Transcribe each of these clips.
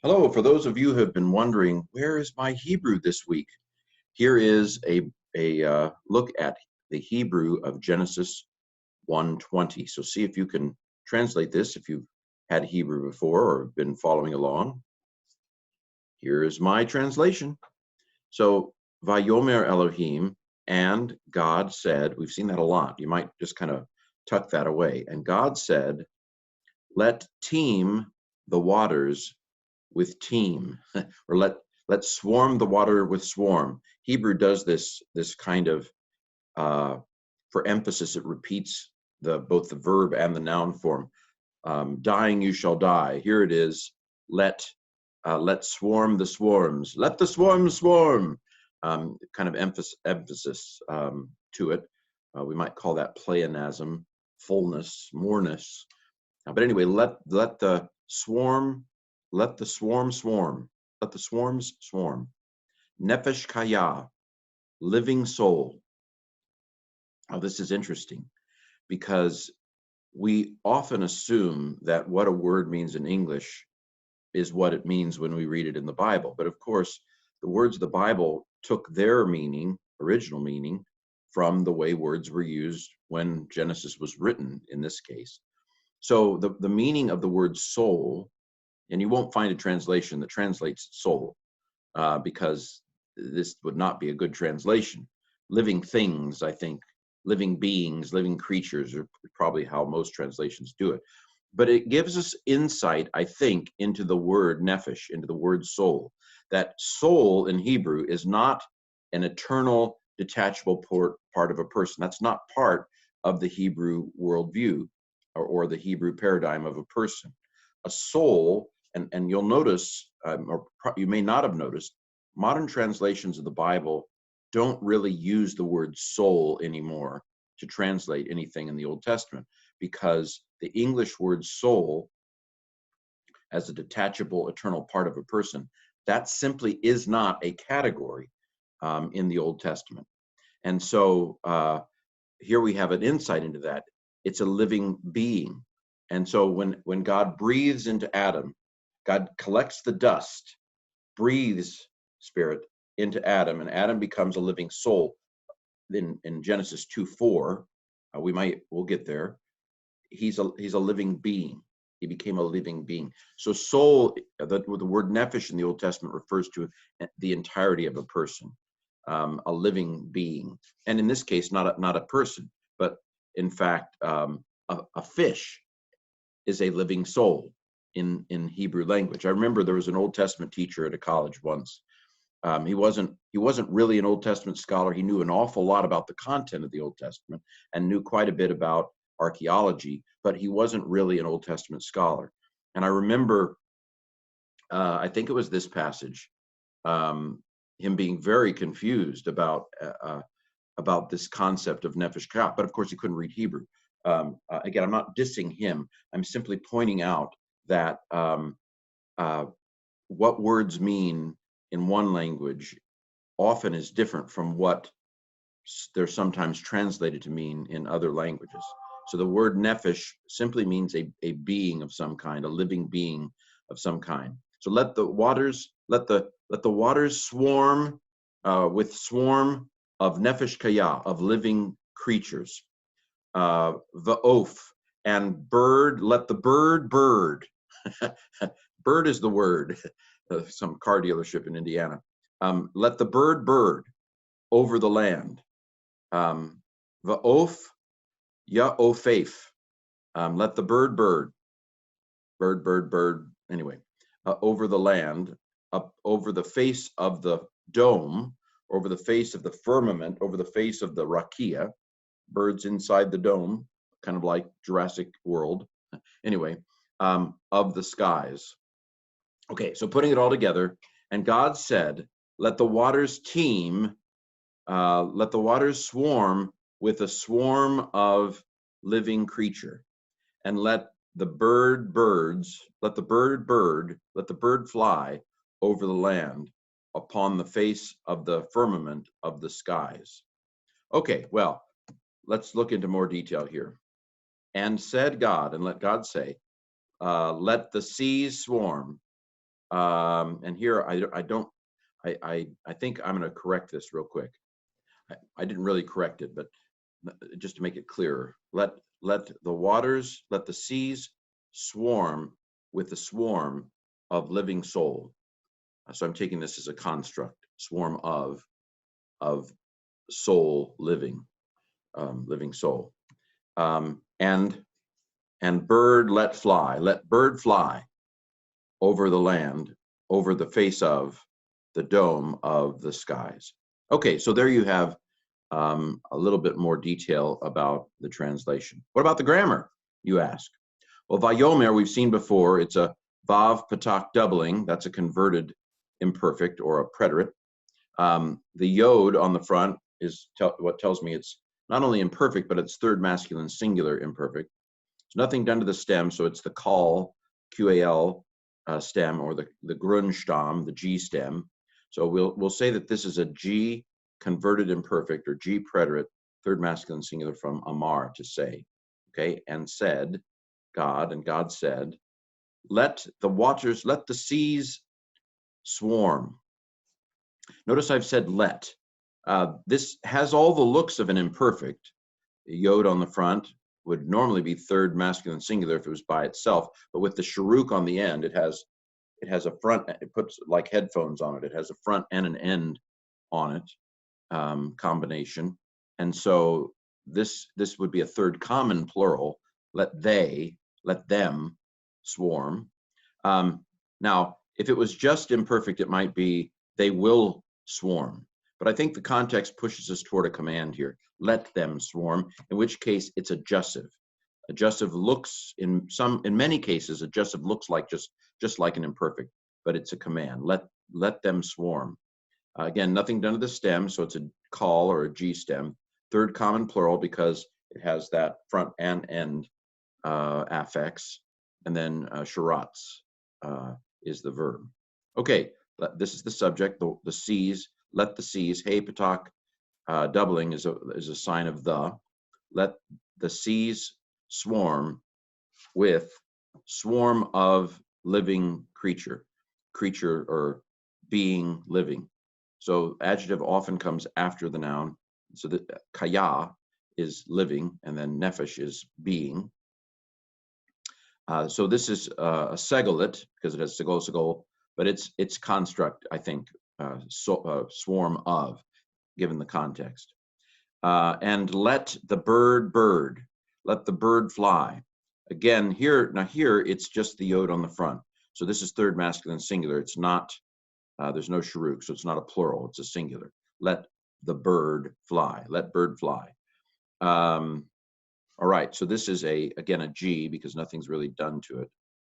Hello, for those of you who have been wondering, where is my Hebrew this week? Here is a look at the Hebrew of Genesis 1:20. So see if you can translate this if you've had Hebrew before or been following along. Here is my translation. So, Vayomer Elohim, and God said, we've seen that a lot. You might just kind of tuck that away. And God said, let teem the waters with team, or let swarm the water with swarm. Hebrew does this kind of for emphasis. It repeats both the verb and the noun form. Dying you shall die. Here it is. Let swarm the swarms. Let the swarms swarm. Kind of emphasis to it. We might call that pleonasm, fullness, moreness. But anyway, let the swarm swarm. Let the swarms swarm. Nefesh kaya, living soul. Now, this is interesting because we often assume that what a word means in English is what it means when we read it in the Bible. But of course, the words of the Bible took their meaning, original meaning, from the way words were used when Genesis was written in this case. So the meaning of the word soul, and you won't find a translation that translates soul because this would not be a good translation. Living things, I think, living beings, living creatures are probably how most translations do it. But it gives us insight, I think, into the word nefesh, into the word soul. That soul in Hebrew is not an eternal, detachable part of a person. That's not part of the Hebrew worldview or the Hebrew paradigm of a person. A soul, and you'll notice, or you may not have noticed, modern translations of the Bible don't really use the word soul anymore to translate anything in the Old Testament, because the English word soul, as a detachable, eternal part of a person, that simply is not a category in the Old Testament. And so here we have an insight into that. It's a living being. And so when God breathes into Adam, God collects the dust, breathes spirit into Adam, and Adam becomes a living soul. In Genesis 2:4, we'll get there. He's a living being. He became a living being. So soul, the word nefesh in the Old Testament refers to the entirety of a person, a living being. And in this case, not a person, but in fact, a fish is a living soul in Hebrew language. I remember there was an Old Testament teacher at a college once. He wasn't really an Old Testament scholar. He knew an awful lot about the content of the Old Testament and knew quite a bit about archaeology, but he wasn't really an Old Testament scholar. And I remember, I think it was this passage, him being very confused about this concept of nefesh kaya. But of course, he couldn't read Hebrew. Again, I'm not dissing him. I'm simply pointing out that what words mean in one language often is different from what they're sometimes translated to mean in other languages. So the word nefesh simply means a being of some kind, a living being of some kind. So let the waters swarm with swarm of nefesh kaya, of living creatures. The oaf and bird, let the bird. Bird is the word. Some car dealership in Indiana. Let the bird over the land. The oaf, ya ofef. Let the bird. Anyway, over the land, up over the face of the dome, over the face of the firmament, over the face of the rakia, birds inside the dome, kind of like Jurassic World. Anyway, of the skies. Okay, so putting it all together, and God said, let the waters teem, let the waters swarm with a swarm of living creature, and let the bird fly over the land upon the face of the firmament of the skies. Okay, well, let's look into more detail here. And said God, and let God say, let the seas swarm And here I don't, I think I'm going to correct this real quick. I didn't really correct it, but just to make it clearer, let the waters, let the seas swarm with the swarm of living soul. So I'm taking this as a construct, swarm of soul living, living soul. And bird let bird fly over the land, over the face of the dome of the skies. Okay, so there you have a little bit more detail about the translation. What about the grammar, you ask? Well, vayomer, we've seen before, it's a vav patak doubling. That's a converted imperfect or a preterite. The yod on the front is what tells me it's not only imperfect, but it's third masculine singular imperfect. There's nothing done to the stem, so it's the qal, QAL stem, or the Grundstamm, the G stem. So we'll say that this is a G converted imperfect or G preterite, third masculine singular from amar, to say. Okay, and said, God, and God said, let the waters, let the seas swarm. Notice I've said let. This has all the looks of an imperfect. The yod on the front would normally be third masculine singular if it was by itself, but with the sharuk on the end, it has a front, it puts like headphones on it. It has a front and an end on it, combination. And so this would be a third common plural. Let them swarm. Now, if it was just imperfect, it might be they will swarm. But I think the context pushes us toward a command here. Let them swarm, in which case it's adjussive. Adjussive looks, in many cases, adjussive looks like just like an imperfect, but it's a command. Let them swarm. Again, nothing done to the stem, so it's a qal or a G stem. Third common plural because it has that front and end affix, and then sharats is the verb. Okay, this is the subject. The seas. Let the seas. Hey patak doubling is a sign of the. Let the seas swarm with swarm of living creature or being living. So adjective often comes after the noun. So the kaya is living, and then nefesh is being. So this is a segolit because it has segol, but it's construct, I think, swarm of, given the context. And let the bird, let the bird fly. Again, here it's just the yod on the front. So this is third masculine singular. It's not, there's no sharuk, so it's not a plural, it's a singular. Let the bird fly, let bird fly. All right, so this is again a G because nothing's really done to it.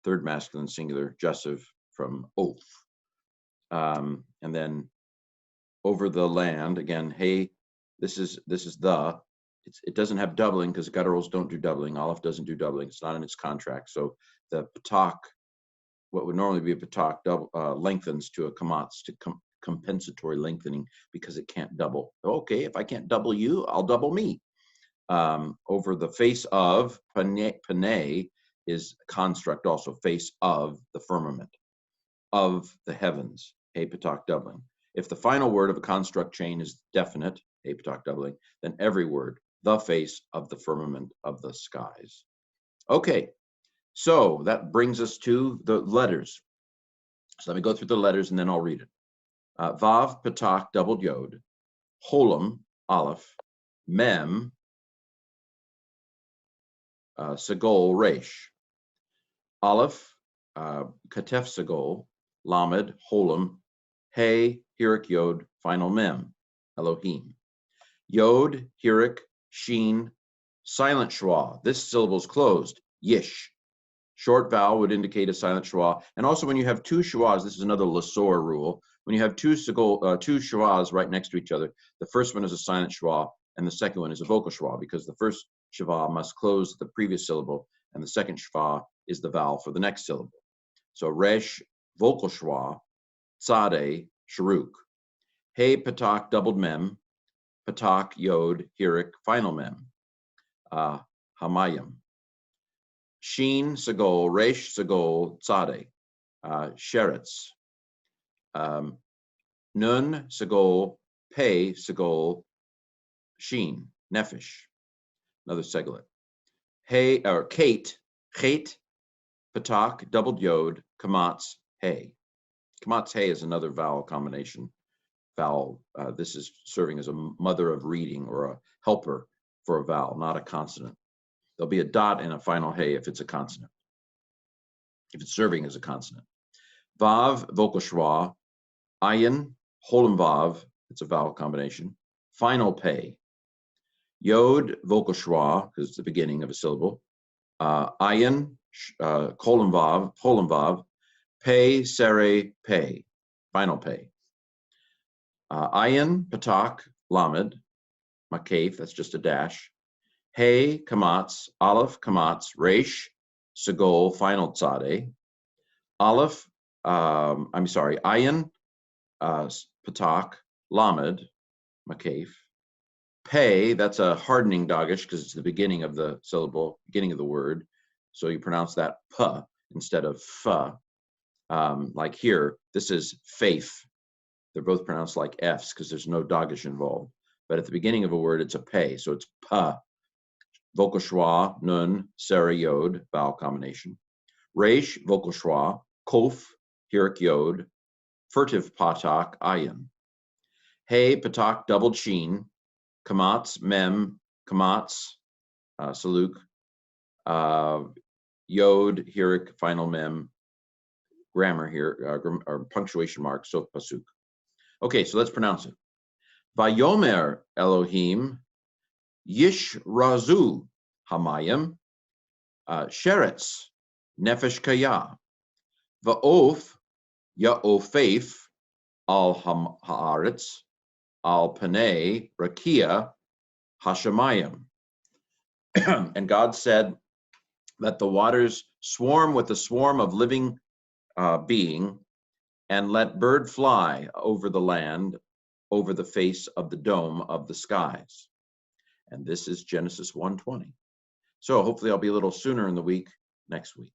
Third masculine singular, jussive from oath. And then over the land, again, hey, this is the, it doesn't have doubling because gutturals don't do doubling. Aleph doesn't do doubling. It's not in its contract. So the patak, what would normally be a patak, lengthens to a kamatz, to compensatory lengthening because it can't double. Okay, if I can't double you, I'll double me. Over the face of, panei is construct also, face of the firmament, of the heavens, hey patak doubling. If the final word of a construct chain is definite, hey patak doubling, then every word, the face of the firmament of the skies. Okay, so that brings us to the letters. So let me go through the letters and then I'll read it. Vav patak doubled yod, holam aleph, mem sagol resh, aleph katef sagol, lamed holam, hey hirik yod final mem, Elohim. Yod, hirik, sheen, silent schwa. This syllable is closed, yish. Short vowel would indicate a silent schwa. And also when you have two schwas, this is another Lasor rule. When you have two schwas right next to each other, the first one is a silent schwa and the second one is a vocal schwa because the first schwa must close the previous syllable and the second schwa is the vowel for the next syllable. So resh, vocal schwa, tzadeh, sharuk. Hey, patak, doubled mem, patak, yod, hirik, final mem, hamayim. Sheen, sagol, resh, sagol, tzadeh. sheretz. Nun, segol, pei, segol, sheen, nefesh, another seglet. Hey, or kate, chet, patak, doubled yod, kamatz, hey. Kamatz, hey is another vowel combination. Vowel, this is serving as a mother of reading or a helper for a vowel, not a consonant. There'll be a dot in a final hey if it's a consonant, if it's serving as a consonant. Vav, vocal schwa, ayin, holem vav, it's a vowel combination. Final pay. Yod, vocal schwa, because it's the beginning of a syllable. Ayin, holem vav, pay, sere, pay, final pay. Ayin, patak, lamed, makef, that's just a dash. Hey, kamatz, aleph, kamatz, resh, segol, final tzade. Aleph, ayin, patak, lamed, makef. Pei, that's a hardening dagesh because it's the beginning of the syllable, beginning of the word. So you pronounce that p instead of f. Like here, this is faith. They're both pronounced like f's because there's no dagesh involved. But at the beginning of a word, it's a pei, so it's p. Vocal schwa, nun, sere, yod, vowel combination. Resh, vocal schwa, kof, hirik yod, furtive patak, ayin. Hey, patak, doubled sheen, kamatz, mem, kamatz, saluk, yod, hirik, final mem, grammar here, or punctuation mark, so pasuk. Okay, so let's pronounce it. Vayomer Elohim, yish razu, hamayim, sheretz, nefesh kaya, va'of, ya'ofef, al haaretz, al panei, rakia, hashamayim. And God said, let the waters swarm with a swarm of living being, and let bird fly over the land, over the face of the dome of the skies. And this is Genesis 1:20. So hopefully I'll be a little sooner in the week next week.